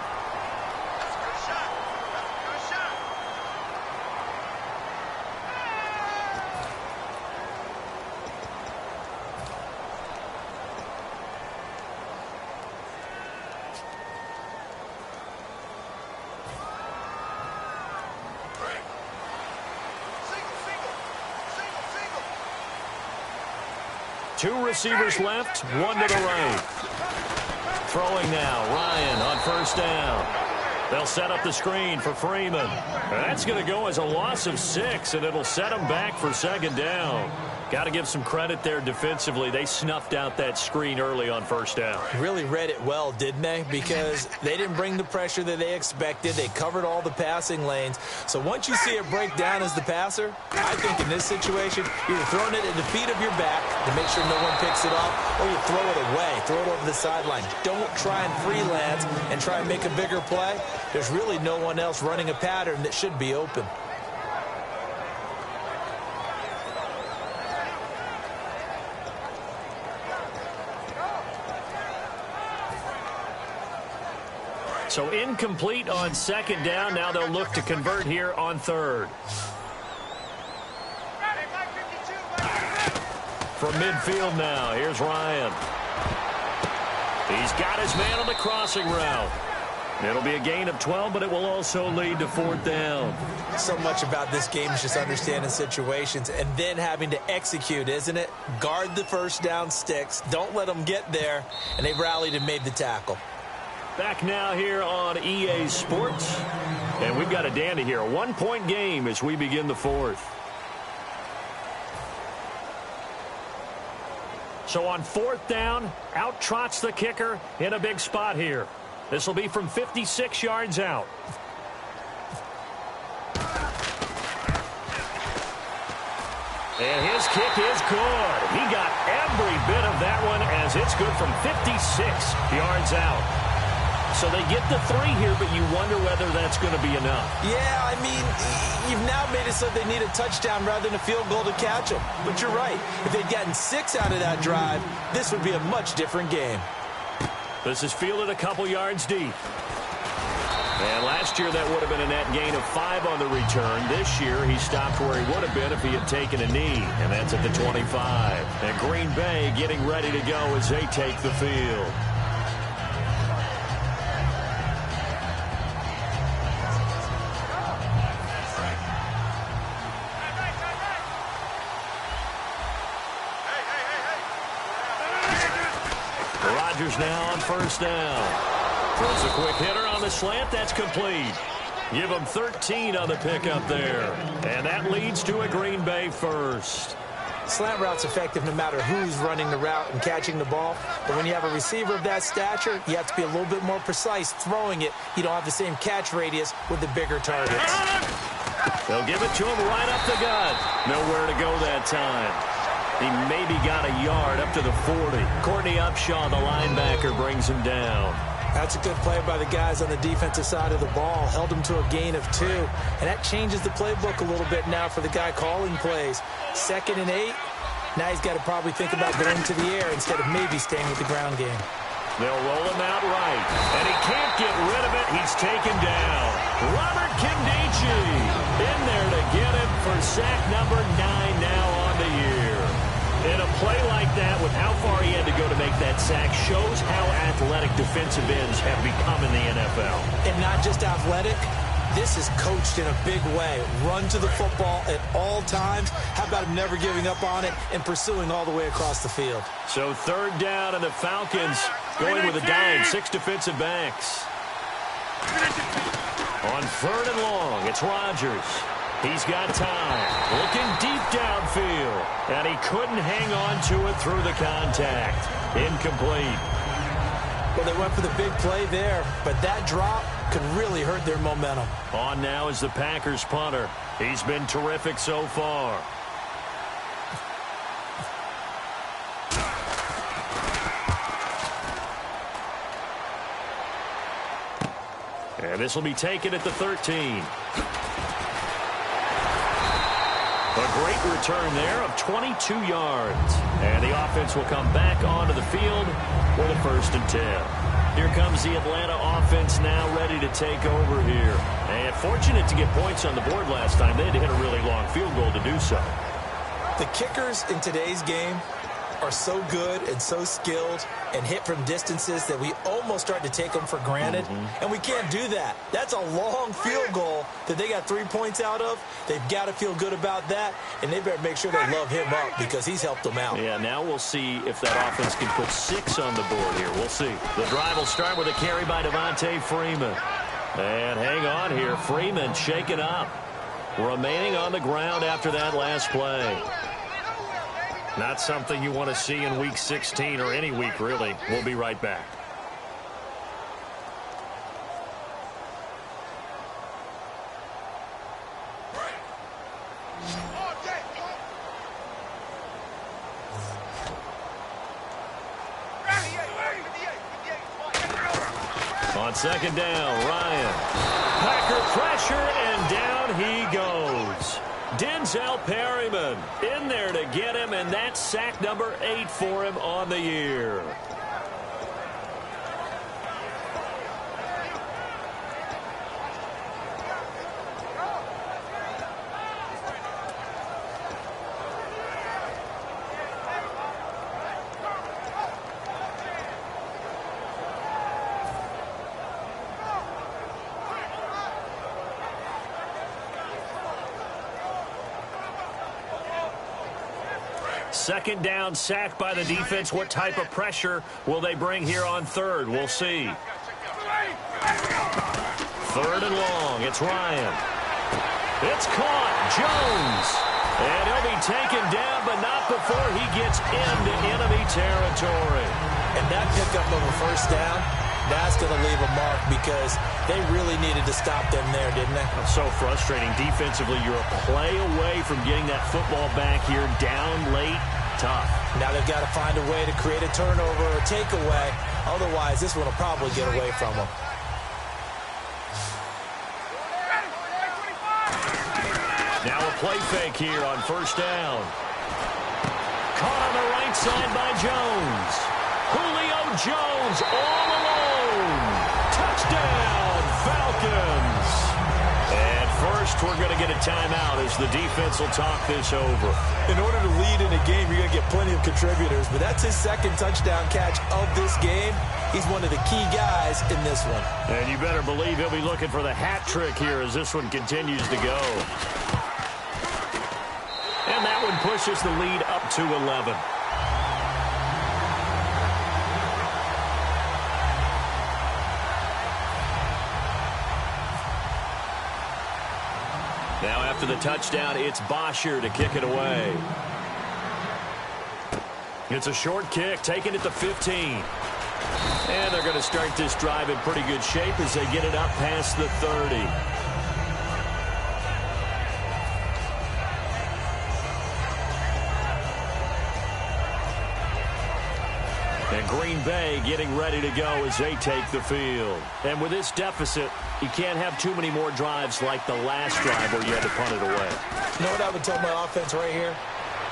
Two receivers left, one to the right. Throwing now, Ryan on 1st down. They'll set up the screen for Freeman. That's going to go as a loss of 6, and it'll set them back for 2nd down. Got to give some credit there defensively. They snuffed out that screen early on 1st down. Really read it well, didn't they? Because they didn't bring the pressure that they expected. They covered all the passing lanes. So once you see it break down as the passer, I think in this situation, you're throwing it at the feet of your back to make sure no one picks it off, or you throw it away, throw it over the sideline. Don't try and freelance and try and make a bigger play. There's really no one else running a pattern that should be open. So incomplete on 2nd down. Now they'll look to convert here on 3rd. From midfield now, here's Ryan. He's got his man on the crossing route. It'll be a gain of 12, but it will also lead to 4th down. So much about this game is just understanding situations and then having to execute, isn't it? Guard the 1st down sticks. Don't let them get there. And they rallied and made the tackle. Back now here on EA Sports. And we've got a dandy here. A 1-point game as we begin the 4th. So on 4th down, out trots the kicker in a big spot here. This will be from 56 yards out. And his kick is good. He got every bit of that one as it's good from 56 yards out. So they get the 3 here, but you wonder whether that's going to be enough. Yeah, I mean, you've now made it so they need a touchdown rather than a field goal to catch them. But you're right. If they'd gotten 6 out of that drive, this would be a much different game. This is fielded a couple yards deep. And last year, that would have been a net gain of 5 on the return. This year, he stopped where he would have been if he had taken a knee, and that's at the 25. And Green Bay getting ready to go as they take the field. Rodgers now on 1st down. Throws a quick hitter on the slant. That's complete. Give him 13 on the pickup there. And that leads to a Green Bay 1st. Slant route's effective no matter who's running the route and catching the ball. But when you have a receiver of that stature, you have to be a little bit more precise throwing it. You don't have the same catch radius with the bigger targets. They'll give it to him right up the gut. Nowhere to go that time. He maybe got a yard up to the 40. Courtney Upshaw, the linebacker, brings him down. That's a good play by the guys on the defensive side of the ball. Held them to a gain of 2. And that changes the playbook a little bit now for the guy calling plays. 2nd and 8. Now he's got to probably think about going to the air instead of maybe staying with the ground game. They'll roll him out right. And he can't get rid of it. He's taken down. Robert Kimdichie in there to get him for sack number 9 now on the year. In a play like that, with how far he had to go to make that sack, shows how athletic defensive ends have become in the NFL. And not just athletic, this is coached in a big way. Run to the football at all times. How about him never giving up on it and pursuing all the way across the field? So 3rd down, and the Falcons going with a dime. 6 defensive backs. On 3rd and long, it's Rodgers. He's got time. Looking deep downfield. And he couldn't hang on to it through the contact. Incomplete. Well, they went for the big play there, but that drop could really hurt their momentum. On now is the Packers punter. He's been terrific so far. And this will be taken at the 13. A great return there of 22 yards. And the offense will come back onto the field with a 1st and 10. Here comes the Atlanta offense now ready to take over here. And fortunate to get points on the board last time. They had to hit a really long field goal to do so. The kickers in today's game are so good and so skilled and hit from distances that we almost start to take them for granted. And we can't do that. That's a long field goal that they got 3 points out of. They've got to feel good about that, and they better make sure they love him up because he's helped them out. Yeah, now we'll see if that offense can put 6 on the board here. We'll see. The drive will start with a carry by Devontae Freeman. And hang on here. Freeman shaken up. Remaining on the ground after that last play. Not something you want to see in Week 16 or any week, really. We'll be right back. On 2nd down, Ryan. Packer pressure, and down he goes. Denzel Perryman in there to get him, and that's sack number 8 for him on the year. Second down, sack by the defense. What type of pressure will they bring here on 3rd? We'll see. 3rd and long. It's Ryan. It's caught. Jones. And he'll be taken down, but not before he gets into enemy territory. And that pickup of a 1st down, that's going to leave a mark because they really needed to stop them there, didn't they? That's so frustrating. Defensively, you're a play away from getting that football back here down late. Tough. Now they've got to find a way to create a turnover or takeaway. Otherwise, this one will probably get away from them. Now a play fake here on 1st down. Caught on the right side by Jones. Julio Jones all alone. Touchdown, Falcons. And first, we're going to get a timeout as the defense will talk this over. In order to lead in a game, you're going to get plenty of contributors, but that's his 2nd touchdown catch of this game. He's one of the key guys in this one. And you better believe he'll be looking for the hat trick here as this one continues to go. And that one pushes the lead up to 11. Now after the touchdown, it's Bosher to kick it away. It's a short kick, taken at the 15. And they're going to start this drive in pretty good shape as they get it up past the 30. And Green Bay getting ready to go as they take the field. And with this deficit, you can't have too many more drives like the last drive where you had to punt it away. You know what I would tell my offense right here?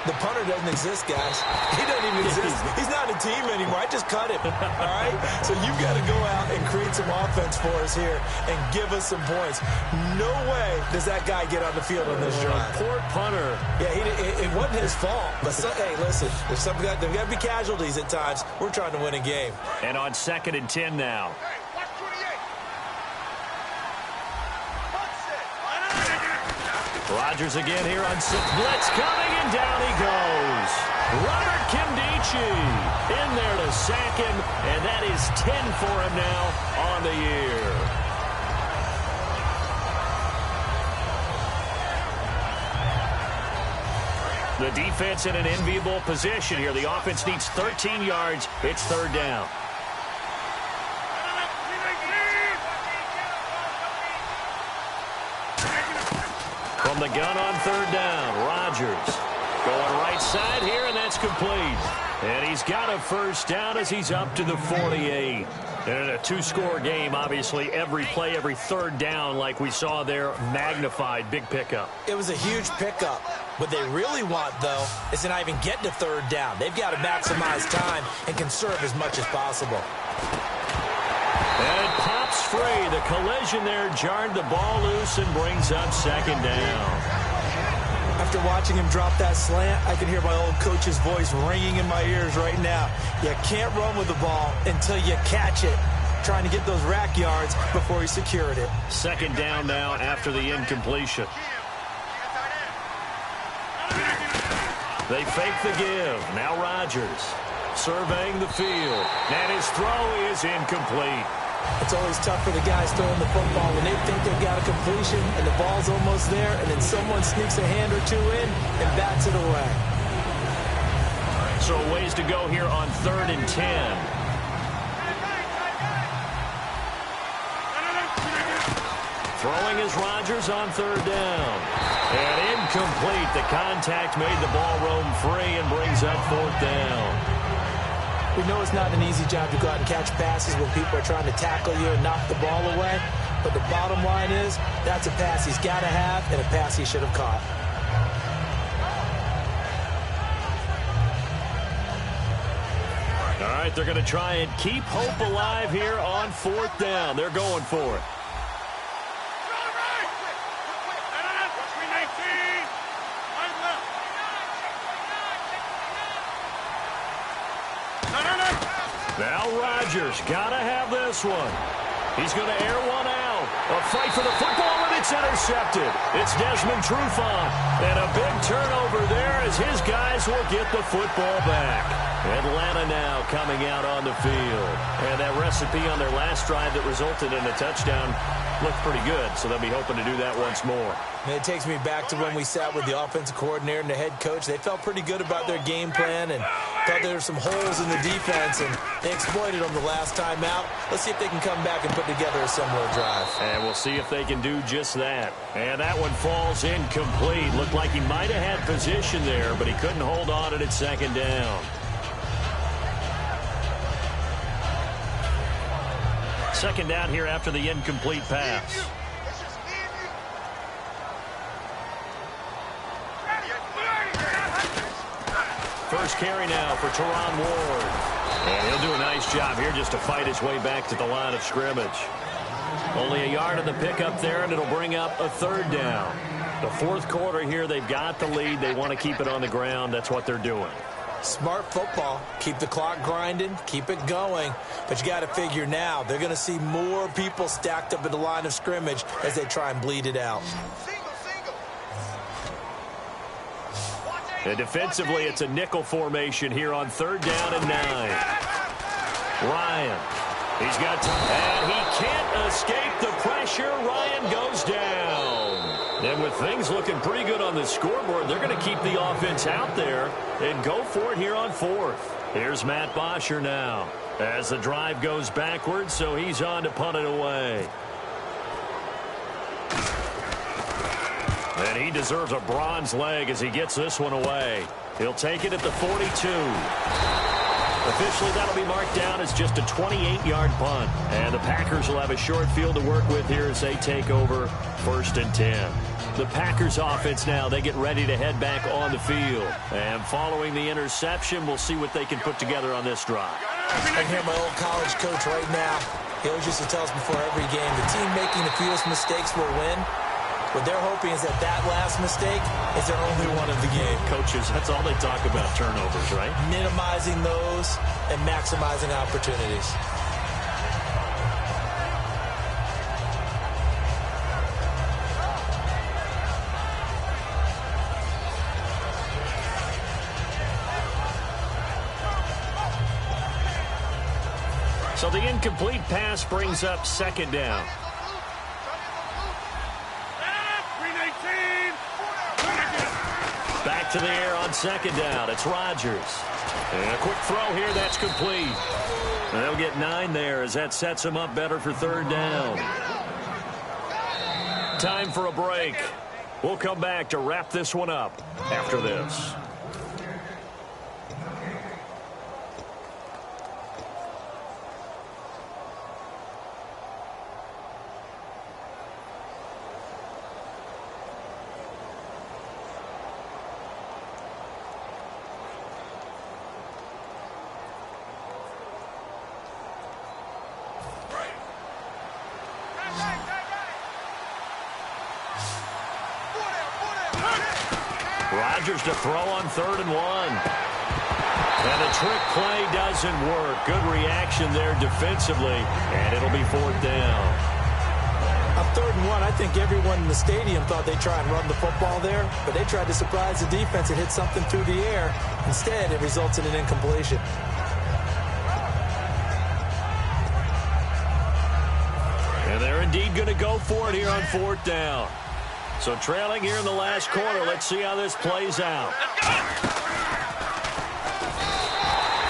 The punter doesn't exist, guys. He doesn't even exist. He's not a team anymore. I just cut him, all right? So you've got to go out and create some offense for us here and give us some points. No way does that guy get on the field on this drive. Poor punter. Yeah, it wasn't his fault. But, hey, listen, there's got to be casualties at times. We're trying to win a game. And on 2nd and 10 now. Rodgers again here on 6. Blitz coming, and down he goes. Robert Kimdichie in there to sack him, and that is 10 for him now on the year. The defense in an enviable position here. The offense needs 13 yards. It's 3rd down. From the gun on 3rd down, Rodgers going right side here, and that's complete. And he's got a 1st down as he's up to the 48. And in a 2-score game, obviously, every play, every 3rd down, like we saw there, magnified. Big pickup. It was a huge pickup. What they really want, though, is to not even get to 3rd down. They've got to maximize time and conserve as much as possible. And it pops free. The collision there jarred the ball loose and brings up 2nd down. After watching him drop that slant, I can hear my old coach's voice ringing in my ears right now. You can't run with the ball until you catch it. Trying to get those rack yards before he secured it. 2nd down now after the incompletion. They fake the give. Now Rodgers surveying the field. And his throw is incomplete. It's always tough for the guys throwing the football when they think they've got a completion and the ball's almost there, and then someone sneaks a hand or two in and bats it away. So ways to go here on 3rd and 10. Throwing is Rodgers on 3rd down. And incomplete. The contact made the ball roam free and brings up 4th down. We know it's not an easy job to go out and catch passes when people are trying to tackle you and knock the ball away. But the bottom line is, that's a pass he's got to have and a pass he should have caught. All right, they're going to try and keep hope alive here on 4th down. They're going for it. Now Rodgers got to have this one. He's going to air one out. A fight for the football, and it's intercepted. It's Desmond Trufant. And a big turnover there as his guys will get the football back. Atlanta now coming out on the field. And that recipe on their last drive that resulted in a touchdown looked pretty good, so they'll be hoping to do that once more. And it takes me back to when we sat with the offensive coordinator and the head coach. They felt pretty good about their game plan and thought there were some holes in the defense, and they exploited them the last time out. Let's see if they can come back and put together a similar drive. And we'll see if they can do just that. And that one falls incomplete. Looked like he might have had position there, but he couldn't hold on at 2nd down. 2nd down here after the incomplete pass. First carry now for Teron Ward. And he'll do a nice job here just to fight his way back to the line of scrimmage. Only a yard of the pickup there, and it'll bring up a 3rd down. The 4th quarter here, they've got the lead. They want to keep it on the ground. That's what they're doing. Smart football. Keep the clock grinding. Keep it going. But you got to figure now, they're going to see more people stacked up at the line of scrimmage as they try and bleed it out. And defensively, it's a nickel formation here on 3rd down and 9. Ryan. He's got time, and he can't escape the pressure. Ryan goes down. And with things looking pretty good on the scoreboard, they're going to keep the offense out there and go for it here on 4th. Here's Matt Bosher now as the drive goes backwards, so he's on to punt it away. And he deserves a bronze leg as he gets this one away. He'll take it at the 42. Officially, that'll be marked down as just a 28-yard punt. And the Packers will have a short field to work with here as they take over 1st and 10. The Packers offense now, they get ready to head back on the field. And following the interception, we'll see what they can put together on this drive. I can hear my old college coach right now. He always used to tell us before every game, the team making the fewest mistakes will win. What they're hoping is that that last mistake is their only one of the game. Coaches, that's all they talk about, turnovers, right? Minimizing those and maximizing opportunities. So the incomplete pass brings up 2nd down. Back to the air on 2nd down. It's Rodgers. And a quick throw here. That's complete. And they'll get 9 there as that sets them up better for 3rd down. Time for a break. We'll come back to wrap this one up after this. Rodgers to throw on 3rd and 1. And the trick play doesn't work. Good reaction there defensively, and it'll be 4th down. On 3rd and 1, I think everyone in the stadium thought they'd try and run the football there, but they tried to surprise the defense and hit something through the air. Instead, it results in an incompletion. And they're indeed going to go for it here on 4th down. So trailing here in the last quarter. Let's see how this plays out.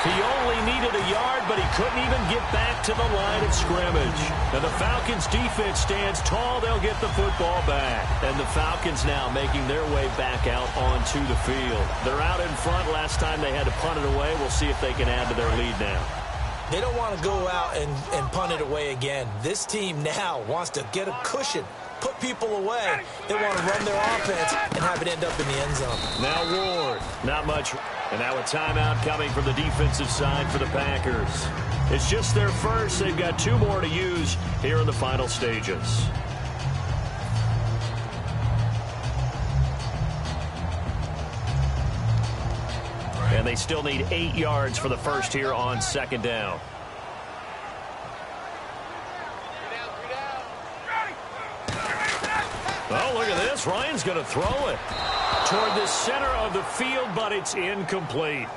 He only needed a yard, but he couldn't even get back to the line of scrimmage. And the Falcons' defense stands tall. They'll get the football back. And the Falcons now making their way back out onto the field. They're out in front. Last time they had to punt it away. We'll see if they can add to their lead now. They don't want to go out and punt it away again. This team now wants to get a cushion, put people away. They want to run their offense and have it end up in the end zone. Now Ward, not much. And now a timeout coming from the defensive side for the Packers. It's just their first. They've got 2 more to use here in the final stages. And they still need 8 yards for the first here on 2nd down. Oh, look at this. Ryan's going to throw it toward the center of the field, but it's incomplete.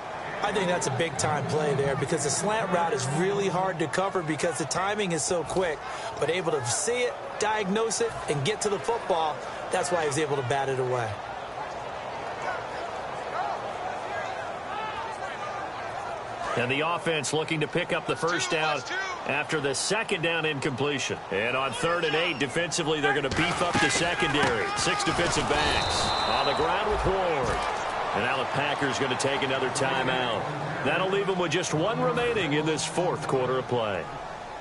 I think that's a big-time play there because the slant route is really hard to cover because the timing is so quick. But able to see it, diagnose it, and get to the football, that's why he was able to bat it away. And the offense looking to pick up the first down after the 2nd down incompletion. And on 3rd and 8, defensively, they're going to beef up the secondary. 6 defensive backs on the ground with Ward. And now the Packers going to take another timeout. That'll leave them with just 1 remaining in this 4th quarter of play.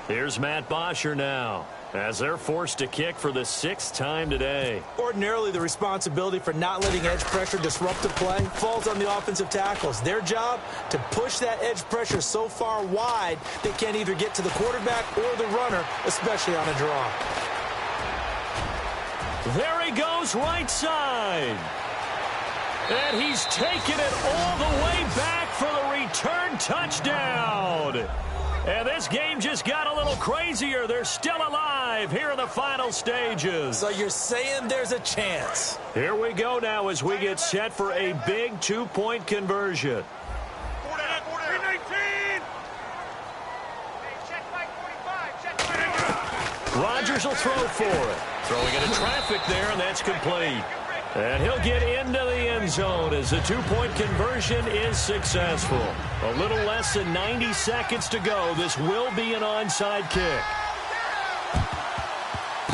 Here's Matt Bosher now as they're forced to kick for the 6th time today. Ordinarily, the responsibility for not letting edge pressure disrupt the play falls on the offensive tackles. Their job to push that edge pressure so far wide they can't either get to the quarterback or the runner, especially on a draw. There he goes, right side. And he's taken it all the way back for the return touchdown. And this game just got a little crazier. They're still alive here in the final stages. So you're saying there's a chance. Here we go now as we get set for a big 2-point conversion. Rodgers will throw for it. Throwing into traffic there, and that's complete. And he'll get into the end zone as the 2-point conversion is successful. A little less than 90 seconds to go. This will be an onside kick.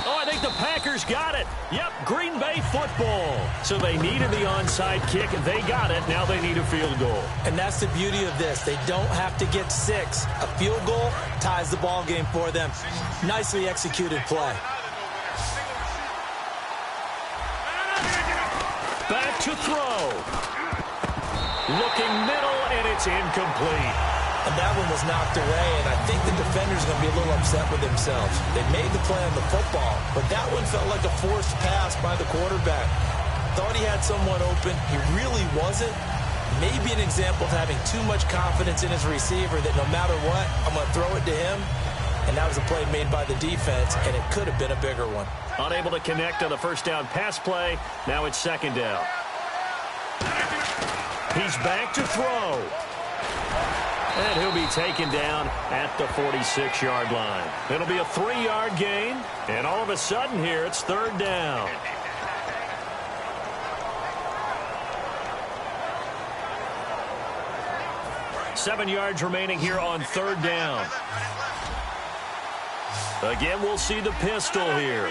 Oh, I think the Packers defenders got it. Yep, Green Bay football. So they needed the onside kick. They got it. Now they need a field goal. And that's the beauty of this. They don't have to get 6. A field goal ties the ball game for them. Nicely executed play. Back to throw. Looking middle, and it's incomplete. And that one was knocked away, and I think the defender's going to be a little upset with themselves. They made the play on the football, but that one felt like a forced pass by the quarterback. Thought he had someone open. He really wasn't. Maybe an example of having too much confidence in his receiver that no matter what, I'm going to throw it to him. And that was a play made by the defense, and it could have been a bigger one. Unable to connect on the first down pass play. Now it's second down. He's back to throw. And he'll be taken down at the 46-yard line. It'll be a 3-yard gain. And all of a sudden here, it's third down. Seven yards remaining here on third down. Again, we'll see the pistol here.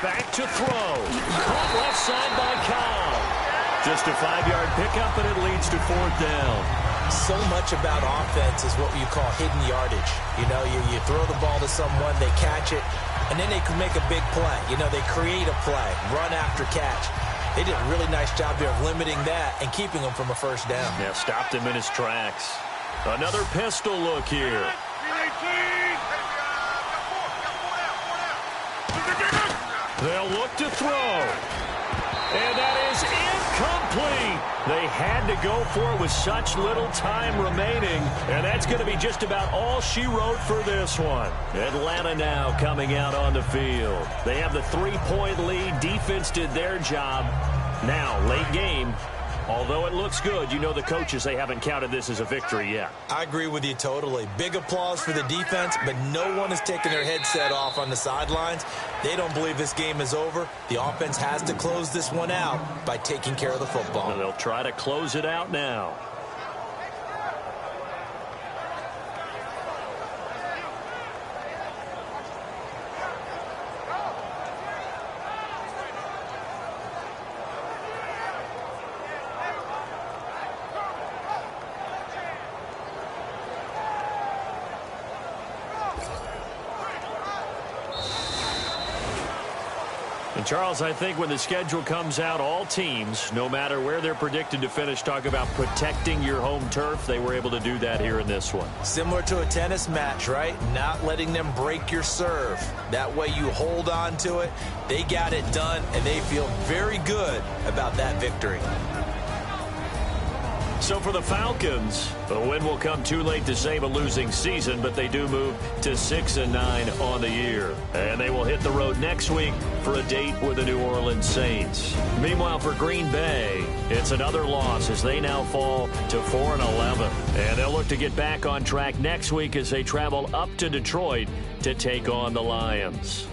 Back to throw. Caught left side by Cobb. Just a 5-yard pickup, and it leads to fourth down. So much about offense is what you call hidden yardage. You know, you throw the ball to someone, they catch it, and then they can make a big play. You know, they create a play, run after catch. They did a really nice job there of limiting that and keeping them from a first down. Yeah, stopped him in his tracks. Another pistol look here. They'll look to throw. And that is incomplete. They had to go for it with such little time remaining. And that's going to be just about all she wrote for this one. Atlanta now coming out on the field. They have the 3-point lead. Defense did their job. Now, late game. Although it looks good, you know the coaches, they haven't counted this as a victory yet. I agree with you totally. Big applause for the defense, but no one is taking their headset off on the sidelines. They don't believe this game is over. The offense has to close this one out by taking care of the football. And they'll try to close it out now. And Charles, I think when the schedule comes out, all teams, no matter where they're predicted to finish, talk about protecting your home turf. They were able to do that here in this one. Similar to a tennis match, right? Not letting them break your serve. That way you hold on to it. They got it done, and they feel very good about that victory. So for the Falcons, the win will come too late to save a losing season, but they do move to 6-9 on the year. And they will hit the road next week for a date with the New Orleans Saints. Meanwhile, for Green Bay, it's another loss as they now fall to 4-11. And they'll look to get back on track next week as they travel up to Detroit to take on the Lions.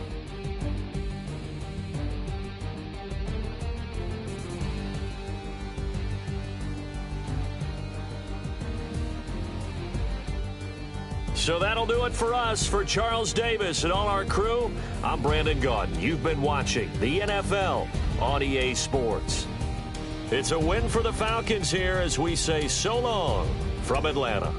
So that'll do it for us. For Charles Davis and all our crew, I'm Brandon Gaudin. You've been watching the NFL on EA Sports. It's a win for the Falcons here as we say so long from Atlanta.